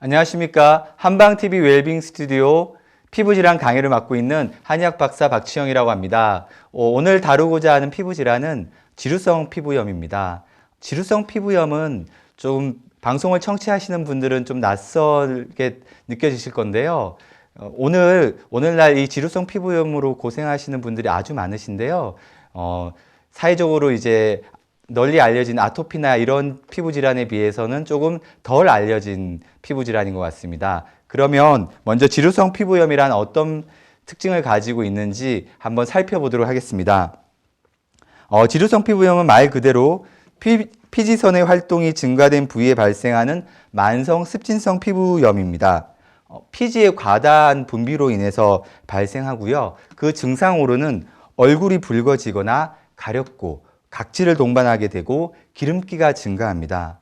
안녕하십니까. 한방TV 웰빙 스튜디오 피부질환 강의를 맡고 있는 한의학 박사 박치영이라고 합니다. 오늘 다루고자 하는 피부질환은 지루성 피부염입니다. 지루성 피부염은 좀 방송을 청취하시는 분들은 좀 낯설게 느껴지실 건데요. 오늘날 이 지루성 피부염으로 고생하시는 분들이 아주 많으신데요. 사회적으로 이제 널리 알려진 아토피나 이런 피부 질환에 비해서는 조금 덜 알려진 피부 질환인 것 같습니다. 그러면 먼저 지루성 피부염이란 어떤 특징을 가지고 있는지 한번 살펴보도록 하겠습니다. 지루성 피부염은 말 그대로 피지선의 활동이 증가된 부위에 발생하는 만성 습진성 피부염입니다. 피지의 과다한 분비로 인해서 발생하고요. 그 증상으로는 얼굴이 붉어지거나 가렵고 각질을 동반하게 되고 기름기가 증가합니다.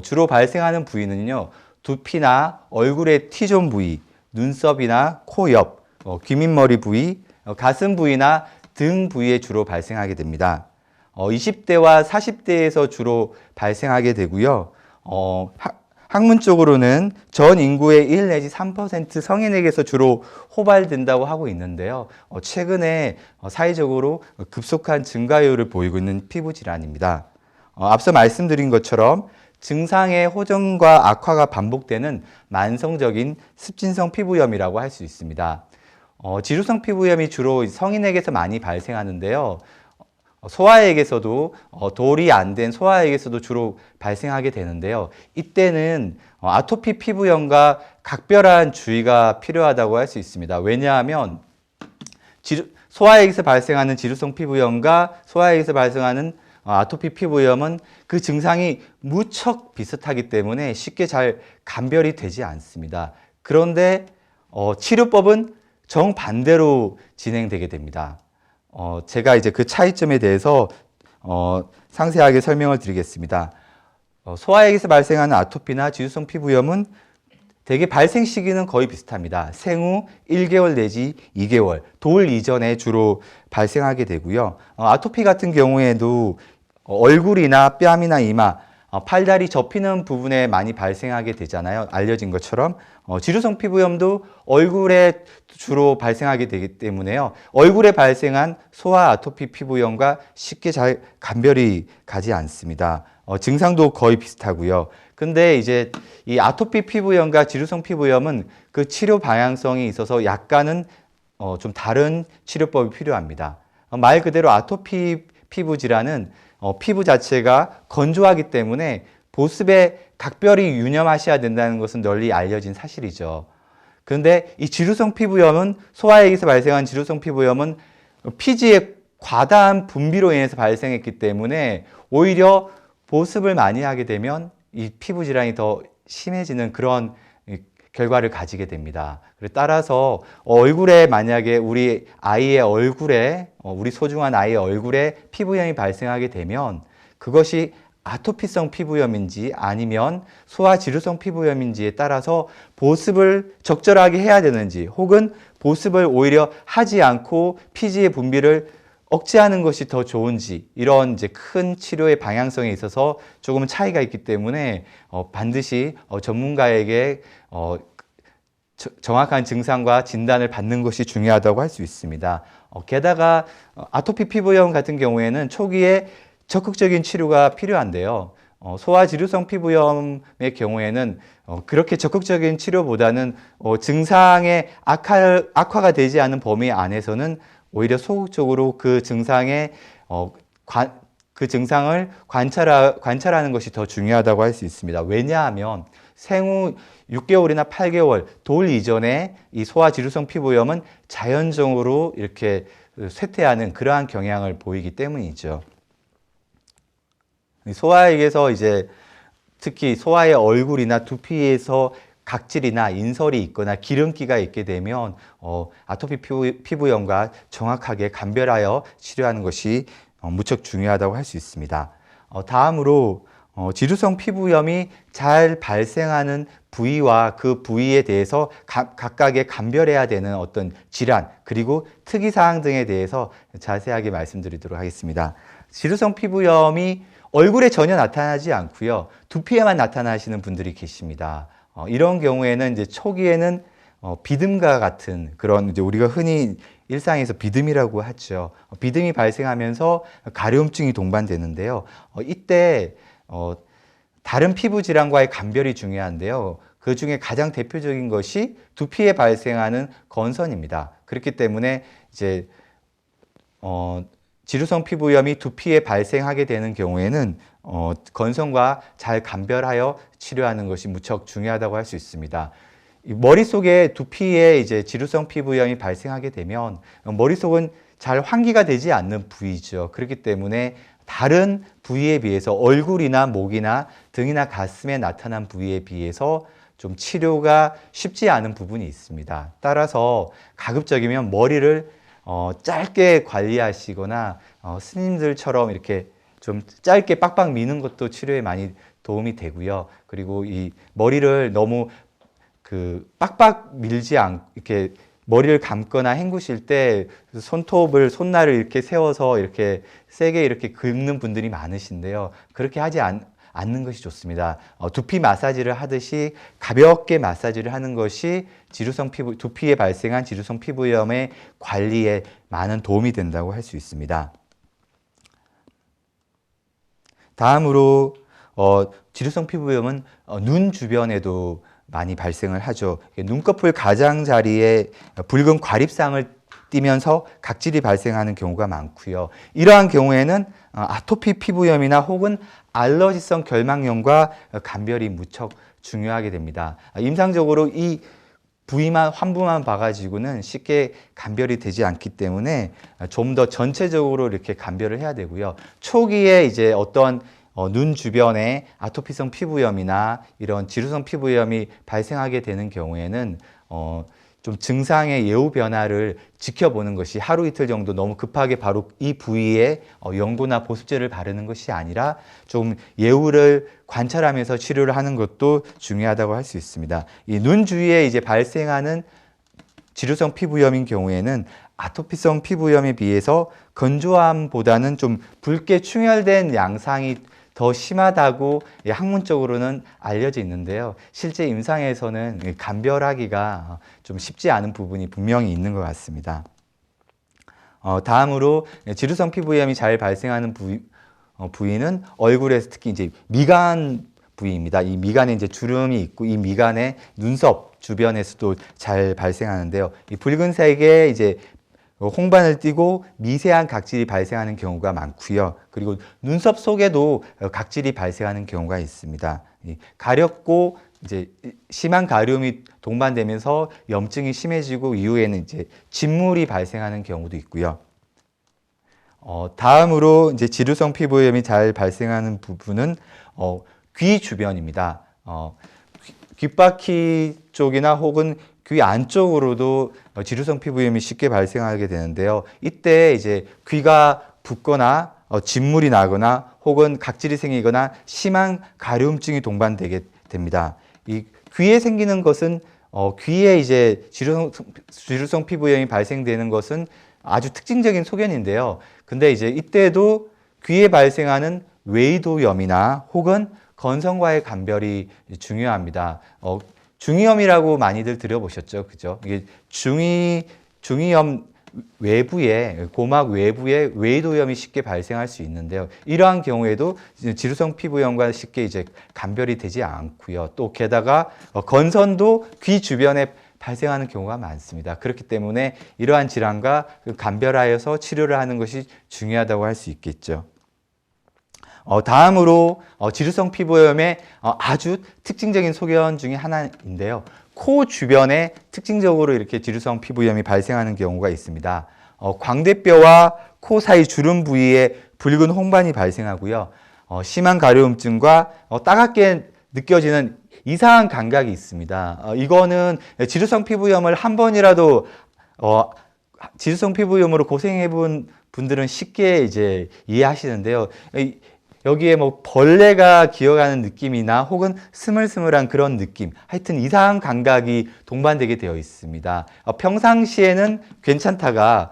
주로 발생하는 부위는요, 두피나 얼굴의 T존 부위, 눈썹이나 코 옆, 귀밑머리 부위, 가슴 부위나 등 부위에 주로 발생하게 됩니다. 20대와 40대에서 주로 발생하게 되고요. 학문적으로는 전 인구의 1 내지 3% 성인에게서 주로 호발된다고 하고 있는데요. 최근에 사회적으로 급속한 증가율을 보이고 있는 피부 질환입니다. 앞서 말씀드린 것처럼 증상의 호전과 악화가 반복되는 만성적인 습진성 피부염이라고 할 수 있습니다. 지루성 피부염이 주로 성인에게서 많이 발생하는데요. 소아에게서도 돌이 안 된 소아에게서도 주로 발생하게 되는데요. 이때는 아토피 피부염과 각별한 주의가 필요하다고 할 수 있습니다. 왜냐하면 소아에게서 발생하는 지루성 피부염과 소아에게서 발생하는 아토피 피부염은 그 증상이 무척 비슷하기 때문에 쉽게 잘 감별이 되지 않습니다. 그런데 치료법은 정반대로 진행되게 됩니다. 제가 이제 그 차이점에 대해서 상세하게 설명을 드리겠습니다. 소아에게서 발생하는 아토피나 지루성 피부염은 대개 발생 시기는 거의 비슷합니다. 생후 1개월 내지 2개월, 돌 이전에 주로 발생하게 되고요. 아토피 같은 경우에도 얼굴이나 뺨이나 이마, 팔다리 접히는 부분에 많이 발생하게 되잖아요. 알려진 것처럼. 지루성 피부염도 얼굴에 주로 발생하게 되기 때문에요. 얼굴에 발생한 소아 아토피 피부염과 쉽게 잘 감별이 가지 않습니다. 증상도 거의 비슷하고요. 근데 이제 이 아토피 피부염과 지루성 피부염은 그 치료 방향성이 있어서 약간은 좀 다른 치료법이 필요합니다. 말 그대로 아토피 피부 질환은 피부 자체가 건조하기 때문에 보습에 각별히 유념하셔야 된다는 것은 널리 알려진 사실이죠. 그런데 이 지루성 피부염은 소아에게서 발생한 지루성 피부염은 피지의 과다한 분비로 인해서 발생했기 때문에 오히려 보습을 많이 하게 되면 이 피부 질환이 더 심해지는 그런 결과를 가지게 됩니다. 따라서 얼굴에 만약에 우리 아이의 얼굴에 우리 소중한 아이의 얼굴에 피부염이 발생하게 되면 그것이 아토피성 피부염인지 아니면 소아 지루성 피부염인지에 따라서 보습을 적절하게 해야 되는지 혹은 보습을 오히려 하지 않고 피지의 분비를 억제하는 것이 더 좋은지 이런 이제 큰 치료의 방향성에 있어서 조금 차이가 있기 때문에 반드시 전문가에게 정확한 증상과 진단을 받는 것이 중요하다고 할 수 있습니다. 게다가 아토피 피부염 같은 경우에는 초기에 적극적인 치료가 필요한데요. 소아 지루성 피부염의 경우에는 그렇게 적극적인 치료보다는 증상의 악화가 되지 않은 범위 안에서는 오히려 소극적으로 그 증상을 관찰하는 것이 더 중요하다고 할 수 있습니다. 왜냐하면 생후 6개월이나 8개월 돌 이전에 이 소아 지루성 피부염은 자연적으로 이렇게 쇠퇴하는 그러한 경향을 보이기 때문이죠. 소아에게서 이제 특히 소아의 얼굴이나 두피에서 각질이나 인설이 있거나 기름기가 있게 되면 아토피 피부염과 정확하게 감별하여 치료하는 것이 무척 중요하다고 할 수 있습니다. 다음으로 지루성 피부염이 잘 발생하는 부위와 그 부위에 대해서 각각의 감별해야 되는 어떤 질환 그리고 특이사항 등에 대해서 자세하게 말씀드리도록 하겠습니다. 지루성 피부염이 얼굴에 전혀 나타나지 않고요. 두피에만 나타나시는 분들이 계십니다. 이런 경우에는 이제 초기에는 비듬과 같은 그런 이제 우리가 흔히 일상에서 비듬이라고 하죠. 비듬이 발생하면서 가려움증이 동반되는데요. 이때 다른 피부 질환과의 감별이 중요한데요. 그 중에 가장 대표적인 것이 두피에 발생하는 건선입니다. 그렇기 때문에 이제 지루성 피부염이 두피에 발생하게 되는 경우에는 건선과 잘 감별하여 치료하는 것이 무척 중요하다고 할 수 있습니다. 머릿속에 두피에 이제 지루성 피부염이 발생하게 되면 머릿속은 잘 환기가 되지 않는 부위죠. 그렇기 때문에 다른 부위에 비해서 얼굴이나 목이나 등이나 가슴에 나타난 부위에 비해서 좀 치료가 쉽지 않은 부분이 있습니다. 따라서 가급적이면 머리를 짧게 관리하시거나 스님들처럼 이렇게 좀 짧게 빡빡 미는 것도 치료에 많이 도움이 되고요. 그리고 이 머리를 너무 빡빡 밀지 않고 이렇게 머리를 감거나 헹구실 때 손날을 이렇게 세워서 이렇게 세게 이렇게 긁는 분들이 많으신데요. 그렇게 하지 않는 것이 좋습니다. 두피 마사지를 하듯이 가볍게 마사지를 하는 것이 두피에 발생한 지루성 피부염의 관리에 많은 도움이 된다고 할 수 있습니다. 다음으로 지루성 피부염은 눈 주변에도 많이 발생을 하죠. 눈꺼풀 가장자리에 붉은 과립상을 띠면서 각질이 발생하는 경우가 많고요. 이러한 경우에는 아토피 피부염이나 혹은 알러지성 결막염과 감별이 무척 중요하게 됩니다. 임상적으로 이 부위만 환부만 봐가지고는 쉽게 감별이 되지 않기 때문에 좀 더 전체적으로 이렇게 감별을 해야 되고요. 초기에 이제 어떤 눈 주변에 아토피성 피부염이나 이런 지루성 피부염이 발생하게 되는 경우에는 좀 증상의 예후 변화를 지켜보는 것이 하루 이틀 정도 너무 급하게 바로 이 부위에 연고나 보습제를 바르는 것이 아니라 좀 예후를 관찰하면서 치료를 하는 것도 중요하다고 할 수 있습니다. 이 눈 주위에 이제 발생하는 지루성 피부염인 경우에는 아토피성 피부염에 비해서 건조함보다는 좀 붉게 충혈된 양상이 더 심하다고 학문적으로는 알려져 있는데요. 실제 임상에서는 감별하기가 좀 쉽지 않은 부분이 분명히 있는 것 같습니다. 다음으로 지루성 피부염이 잘 발생하는 부위는 얼굴에서 특히 이제 미간 부위입니다. 이 미간에 이제 주름이 있고 이 미간의 눈썹 주변에서도 잘 발생하는데요. 이 붉은색의 이제 홍반을 띠고 미세한 각질이 발생하는 경우가 많고요. 그리고 눈썹 속에도 각질이 발생하는 경우가 있습니다. 가렵고 이제 심한 가려움이 동반되면서 염증이 심해지고 이후에는 이제 진물이 발생하는 경우도 있고요. 다음으로 이제 지루성 피부염이 잘 발생하는 부분은 귀 주변입니다. 귓바퀴 쪽이나 혹은 귀 안쪽으로도 지루성 피부염이 쉽게 발생하게 되는데요. 이때 이제 귀가 붓거나 진물이 나거나 혹은 각질이 생기거나 심한 가려움증이 동반되게 됩니다. 이 귀에 생기는 것은 귀에 이제 지루성 피부염이 발생되는 것은 아주 특징적인 소견인데요. 근데 이제 이때도 귀에 발생하는 외이도염이나 혹은 건선과의 감별이 중요합니다. 중이염이라고 많이들 들어보셨죠, 그죠? 이게 중이염 외부에 고막 외부에 외이도염이 쉽게 발생할 수 있는데요. 이러한 경우에도 지루성 피부염과 쉽게 이제 감별이 되지 않고요. 또 게다가 건선도 귀 주변에 발생하는 경우가 많습니다. 그렇기 때문에 이러한 질환과 감별하여서 치료를 하는 것이 중요하다고 할 수 있겠죠. 다음으로 지루성 피부염의 아주 특징적인 소견 중에 하나인데요. 코 주변에 특징적으로 이렇게 지루성 피부염이 발생하는 경우가 있습니다. 광대뼈와 코 사이 주름 부위에 붉은 홍반이 발생하고요. 심한 가려움증과 따갑게 느껴지는 이상한 감각이 있습니다. 이거는 지루성 피부염을 한 번이라도 지루성 피부염으로 고생해 본 분들은 쉽게 이제 이해하시는데요. 여기에 뭐 벌레가 기어가는 느낌이나 혹은 스물스물한 그런 느낌, 하여튼 이상한 감각이 동반되게 되어 있습니다. 평상시에는 괜찮다가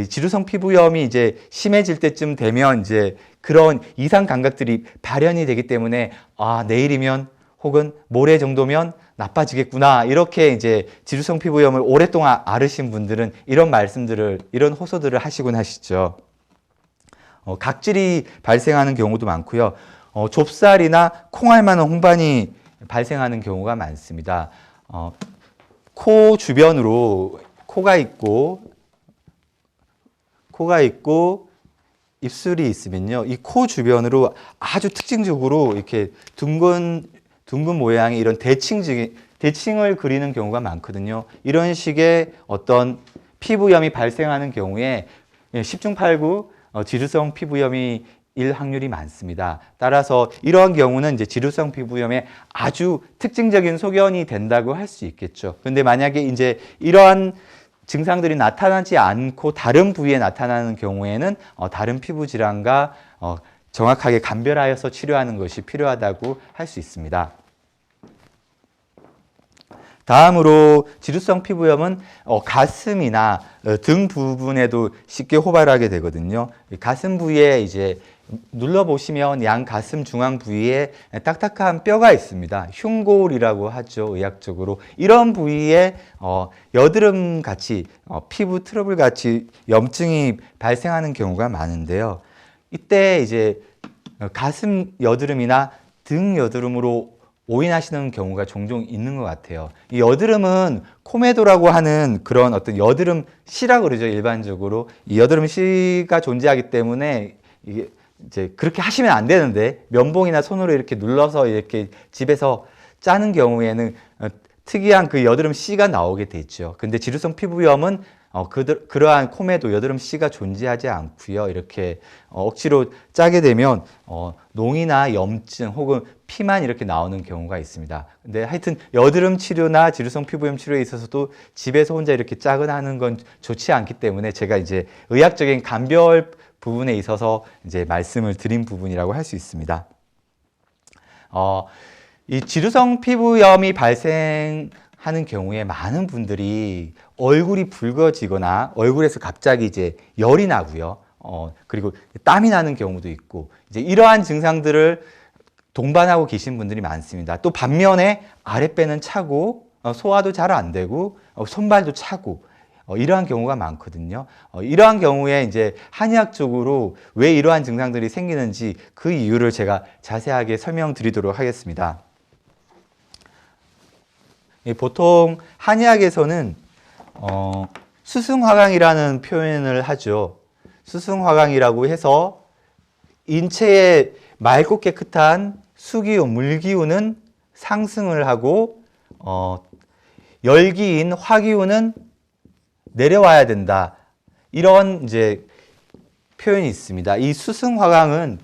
지루성 피부염이 이제 심해질 때쯤 되면 이제 그런 이상 감각들이 발현이 되기 때문에 내일이면 혹은 모레 정도면 나빠지겠구나. 이렇게 이제 지루성 피부염을 오랫동안 앓으신 분들은 이런 말씀들을, 이런 호소들을 하시곤 하시죠. 각질이 발생하는 경우도 많고요. 좁쌀이나 콩알 많은 홍반이 발생하는 경우가 많습니다. 코 주변으로 코가 있고 입술이 있으면요. 이 코 주변으로 아주 특징적으로 이렇게 둥근 모양의 이런 대칭을 그리는 경우가 많거든요. 이런 식의 어떤 피부염이 발생하는 경우에 10중 8구 지루성 피부염이 일 확률이 많습니다. 따라서 이러한 경우는 이제 지루성 피부염의 아주 특징적인 소견이 된다고 할 수 있겠죠. 근데 만약에 이제 이러한 증상들이 나타나지 않고 다른 부위에 나타나는 경우에는 다른 피부 질환과 정확하게 감별하여서 치료하는 것이 필요하다고 할 수 있습니다. 다음으로 지루성 피부염은 가슴이나 등 부분에도 쉽게 호발하게 되거든요. 가슴 부위에 이제 눌러보시면 양 가슴 중앙 부위에 딱딱한 뼈가 있습니다. 흉골이라고 하죠, 의학적으로. 이런 부위에 여드름 같이 피부 트러블 같이 염증이 발생하는 경우가 많은데요. 이때 이제 가슴 여드름이나 등 여드름으로 오인하시는 경우가 종종 있는 것 같아요. 이 여드름은 코메도라고 하는 그런 어떤 여드름 씨라고 그러죠, 일반적으로. 이 여드름 씨가 존재하기 때문에 이게 이제 그렇게 하시면 안 되는데, 면봉이나 손으로 이렇게 눌러서 이렇게 집에서 짜는 경우에는 특이한 그 여드름 씨가 나오게 되죠. 근데 지루성 피부염은 그러한 코메도 여드름 씨가 존재하지 않고요. 이렇게 억지로 짜게 되면 농이나 염증 혹은 피만 이렇게 나오는 경우가 있습니다. 근데 하여튼 여드름 치료나 지루성 피부염 치료에 있어서도 집에서 혼자 이렇게 짜거나 하는 건 좋지 않기 때문에 제가 이제 의학적인 감별 부분에 있어서 이제 말씀을 드린 부분이라고 할 수 있습니다. 이 지루성 피부염이 발생하는 경우에 많은 분들이 얼굴이 붉어지거나 얼굴에서 갑자기 이제 열이 나고요. 그리고 땀이 나는 경우도 있고, 이제 이러한 증상들을 동반하고 계신 분들이 많습니다. 또 반면에 아랫배는 차고, 소화도 잘 안 되고, 손발도 차고, 이러한 경우가 많거든요. 이러한 경우에 이제 한의학적으로 왜 이러한 증상들이 생기는지 그 이유를 제가 자세하게 설명드리도록 하겠습니다. 보통 한의학에서는 수승화강이라는 표현을 하죠. 수승화강이라고 해서 인체의 맑고 깨끗한 수기운, 물기운은 상승을 하고 열기인 화기운은 내려와야 된다. 이런 이제 표현이 있습니다. 이 수승화강은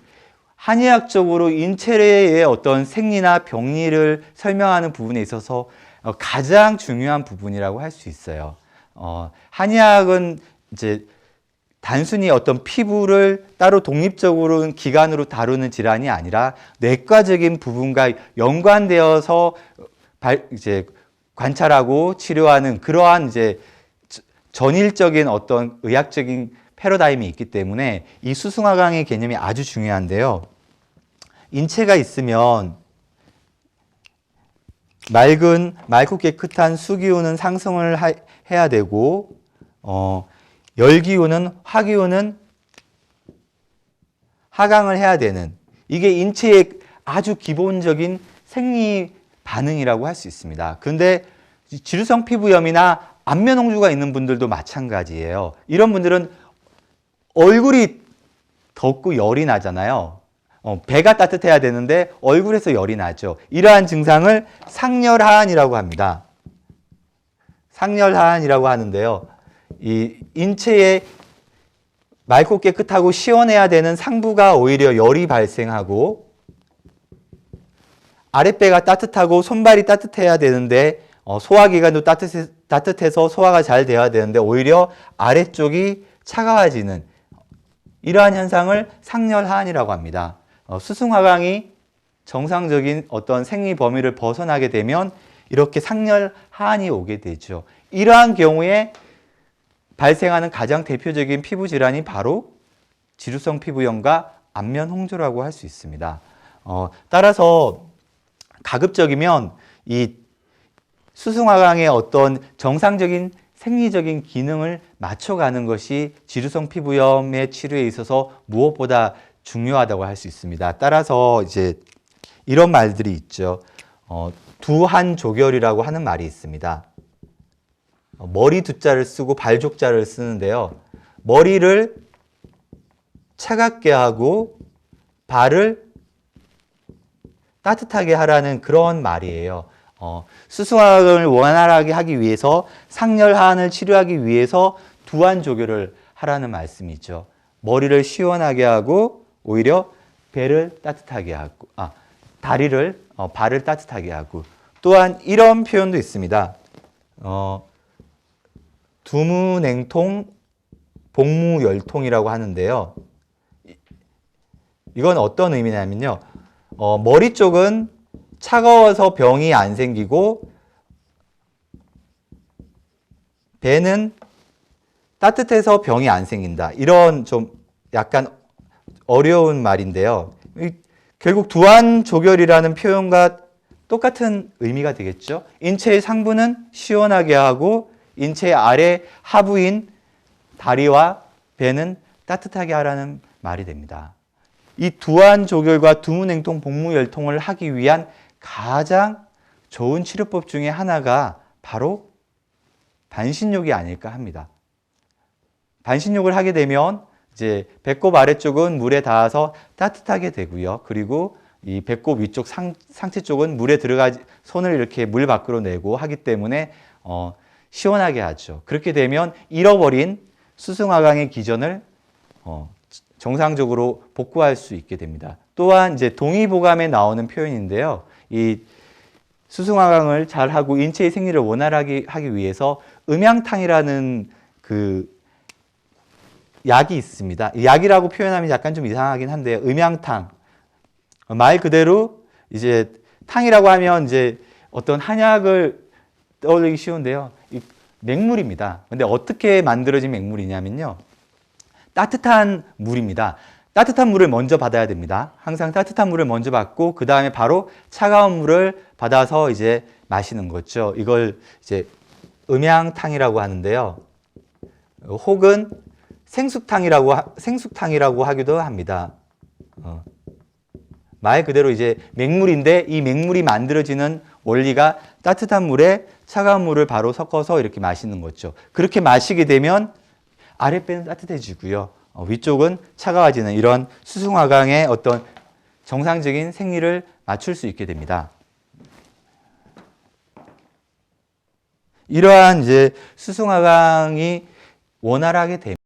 한의학적으로 인체의 어떤 생리나 병리를 설명하는 부분에 있어서 가장 중요한 부분이라고 할 수 있어요. 한의학은 이제 단순히 어떤 피부를 따로 독립적으로 기관으로 다루는 질환이 아니라 내과적인 부분과 연관되어서 이제 관찰하고 치료하는 그러한 이제 전일적인 어떤 의학적인 패러다임이 있기 때문에 이 수승화강의 개념이 아주 중요한데요. 인체가 있으면 맑고 깨끗한 수기운은 상승을 해야 되고, 열기운은 화기운은 하강을 해야 되는, 이게 인체의 아주 기본적인 생리 반응이라고 할 수 있습니다. 그런데 지루성 피부염이나 안면홍조가 있는 분들도 마찬가지예요. 이런 분들은 얼굴이 덥고 열이 나잖아요. 배가 따뜻해야 되는데 얼굴에서 열이 나죠. 이러한 증상을 상열하한이라고 합니다. 상열하한이라고 하는데요. 이 인체에 맑고 깨끗하고 시원해야 되는 상부가 오히려 열이 발생하고, 아랫배가 따뜻하고 손발이 따뜻해야 되는데 소화기관도 따뜻해서 소화가 잘 돼야 되는데 오히려 아래쪽이 차가워지는 이러한 현상을 상열하한이라고 합니다. 수승화강이 정상적인 어떤 생리 범위를 벗어나게 되면 이렇게 상열하한이 오게 되죠. 이러한 경우에 발생하는 가장 대표적인 피부 질환이 바로 지루성 피부염과 안면홍조라고 할 수 있습니다. 따라서 가급적이면 이 수승화강의 어떤 정상적인 생리적인 기능을 맞춰가는 것이 지루성 피부염의 치료에 있어서 무엇보다 중요하다고 할 수 있습니다. 따라서 이제 이런 말들이 있죠. 두한조결이라고 하는 말이 있습니다. 머리 두자를 쓰고 발족자를 쓰는데요. 머리를 차갑게 하고 발을 따뜻하게 하라는 그런 말이에요. 수승화강을 원활하게 하기 위해서 상열하한을 치료하기 위해서 두한조결을 하라는 말씀이죠. 머리를 시원하게 하고 오히려 배를 따뜻하게 하고 발을 따뜻하게 하고 또한 이런 표현도 있습니다. 두무냉통 복무열통이라고 하는데요. 이건 어떤 의미냐면요. 머리 쪽은 차가워서 병이 안 생기고 배는 따뜻해서 병이 안 생긴다. 이런 좀 약간 어려운 말인데요. 결국 두한조결이라는 표현과 똑같은 의미가 되겠죠. 인체의 상부는 시원하게 하고 인체의 아래 하부인 다리와 배는 따뜻하게 하라는 말이 됩니다. 이 두한조결과 두무냉통 복무열통을 하기 위한 가장 좋은 치료법 중에 하나가 바로 반신욕이 아닐까 합니다. 반신욕을 하게 되면 이제 배꼽 아래쪽은 물에 닿아서 따뜻하게 되고요. 그리고 이 배꼽 위쪽 상체 쪽은 물에 손을 이렇게 물 밖으로 내고 하기 때문에 시원하게 하죠. 그렇게 되면 잃어버린 수승화강의 기전을 정상적으로 복구할 수 있게 됩니다. 또한 이제 동의보감에 나오는 표현인데요. 이 수승화강을 잘하고 인체의 생리를 원활하게 하기 위해서 음양탕이라는 그 약이 있습니다. 약이라고 표현하면 약간 좀 이상하긴 한데요. 음양탕. 말 그대로 이제 탕이라고 하면 이제 어떤 한약을 떠올리기 쉬운데요. 이 맹물입니다. 근데 어떻게 만들어진 맹물이냐면요. 따뜻한 물입니다. 따뜻한 물을 먼저 받아야 됩니다. 항상 따뜻한 물을 먼저 받고 그 다음에 바로 차가운 물을 받아서 이제 마시는 거죠. 이걸 이제 음양탕이라고 하는데요. 혹은 생숙탕이라고 하기도 합니다. 말 그대로 이제 맹물인데 이 맹물이 만들어지는 원리가 따뜻한 물에 차가운 물을 바로 섞어서 이렇게 마시는 거죠. 그렇게 마시게 되면 아랫배는 따뜻해지고요. 위쪽은 차가워지는 이런 수승화강의 어떤 정상적인 생리를 맞출 수 있게 됩니다. 이러한 이제 수승화강이 원활하게 되면